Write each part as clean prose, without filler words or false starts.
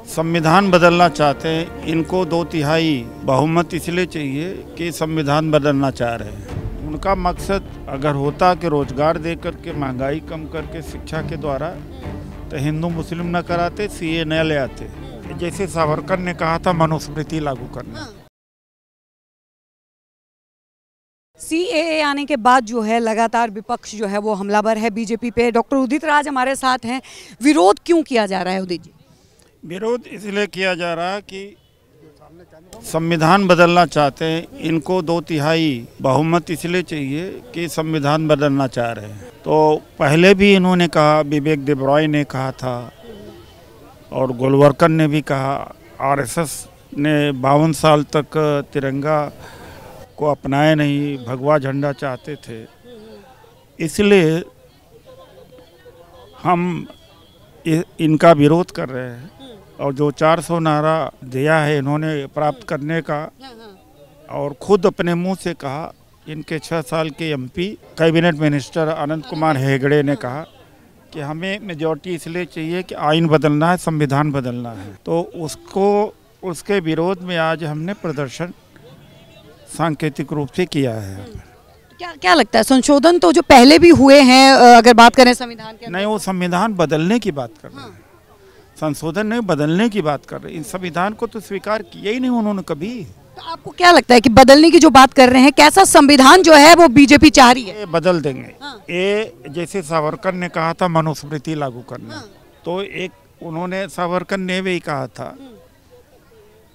संविधान बदलना चाहते हैं। इनको 2/3 बहुमत इसलिए चाहिए कि संविधान बदलना चाह रहे हैं। उनका मकसद अगर होता कि रोजगार दे करके, महंगाई कम करके, शिक्षा के द्वारा, तो हिंदू मुस्लिम न कराते, सीए न ले आते। जैसे सावरकर ने कहा था मनुस्मृति लागू करना। सीएए आने के बाद जो है लगातार विपक्ष जो है वो हमलावर है बीजेपी पे। डॉक्टर उदित राज हमारे साथ हैं। विरोध क्यों किया जा रहा है उदित जी? विरोध इसलिए किया जा रहा है कि संविधान बदलना चाहते हैं। इनको 2/3 बहुमत इसलिए चाहिए कि संविधान बदलना चाह रहे हैं। तो पहले भी इन्होंने कहा, विवेक देबरॉय ने कहा था और गोलवलकर ने भी कहा। आरएसएस ने 52 साल तक तिरंगा को अपनाए नहीं, भगवा झंडा चाहते थे। इसलिए हम इनका विरोध कर रहे हैं। और जो 400 नारा दिया है इन्होंने प्राप्त करने का, और खुद अपने मुंह से कहा, इनके 6 साल के एमपी कैबिनेट मिनिस्टर अनंत कुमार हेगड़े ने कहा कि हमें मेजॉरिटी इसलिए चाहिए कि आइन बदलना है, संविधान बदलना है। तो उसके विरोध में आज हमने प्रदर्शन सांकेतिक रूप से किया है। क्या लगता है, संशोधन तो जो पहले भी हुए हैं, अगर बात करें संविधान के, नहीं, वो संविधान बदलने की बात कर रहे हैं। संशोधन नहीं, बदलने की बात कर रहे हैं। इन संविधान को तो स्वीकार किया ही नहीं उन्होंने कभी। तो आपको क्या लगता है कि बदलने की जो बात कर रहे हैं, कैसा संविधान जो है वो बीजेपी चाह रही है? बदल देंगे। ये जैसे सावरकर ने कहा था मनुस्मृति लागू करना। तो एक उन्होंने, सावरकर ने भी कहा था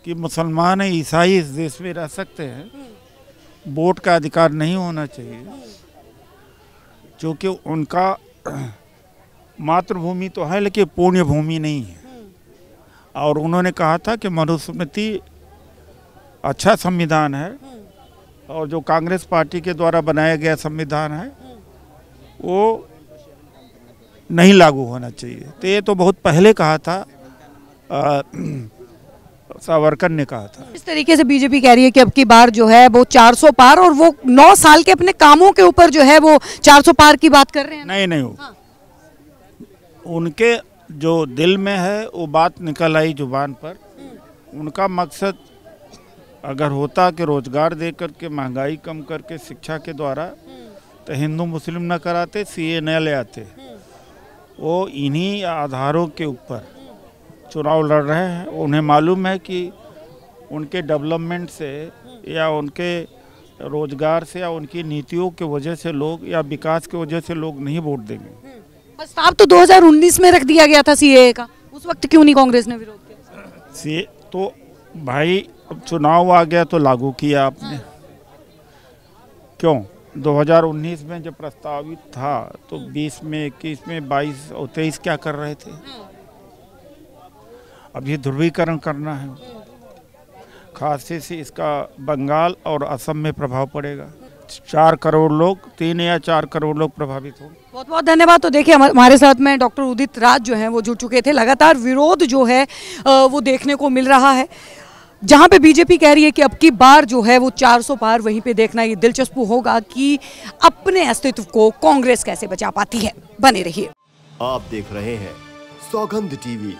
कि मुसलमान ईसाई इस देश में रह सकते हैं, वोट का अधिकार नहीं होना चाहिए, क्योंकि उनका मातृभूमि तो है लेकिन पुण्य भूमि नहीं है। और उन्होंने कहा था कि मनुस्मृति अच्छा संविधान है और जो कांग्रेस पार्टी के द्वारा बनाया गया संविधान है वो नहीं लागू होना चाहिए। तो ये तो बहुत पहले कहा था, सावरकर ने कहा था। इस तरीके से बीजेपी कह रही है कि अब की बार जो है वो 400 पार, और वो 9 साल के अपने कामों के ऊपर जो है वो 400 पार की बात कर रहे हैं। नहीं, उनके जो दिल में है वो बात निकल आई जुबान पर। उनका मकसद अगर होता कि रोजगार दे करके, महंगाई कम करके, शिक्षा के द्वारा, तो हिंदू मुस्लिम न कराते, सीए न ले आते। वो इन्हीं आधारों के ऊपर चुनाव लड़ रहे हैं। उन्हें मालूम है कि उनके डेवलपमेंट से या उनके रोजगार से या उनकी नीतियों की वजह से लोग, या विकास की वजह से लोग नहीं वोट देंगे। प्रस्ताव तो 2019 में रख दिया गया था सीएए का, उस वक्त क्यों नहीं कांग्रेस ने विरोध किया? सीए तो भाई अब चुनाव आ गया तो लागू किया आपने। क्यों 2019 में जब प्रस्तावित था तो 20 में, 21 में, 22 और 23 क्या कर रहे थे? अब ये ध्रुवीकरण करना है। खासतौर से इसका बंगाल और असम में प्रभाव पड़ेगा। 4 करोड़ लोग, 3 या 4 करोड़ लोग प्रभावित होंगे। बहुत बहुत धन्यवाद। तो देखिए हमारे साथ में डॉक्टर उदित राज जो हैं वो जुड़ चुके थे। लगातार विरोध जो है वो देखने को मिल रहा है। जहां पे बीजेपी कह रही है कि अब की बार जो है वो 400 पार, वहीं पे देखना ये दिलचस्प होगा कि अपने अस्तित्व को कांग्रेस कैसे बचा पाती है। बने रहिए। आप देख रहे हैं सौगंध टीवी,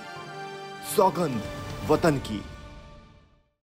सौगंध वतन की।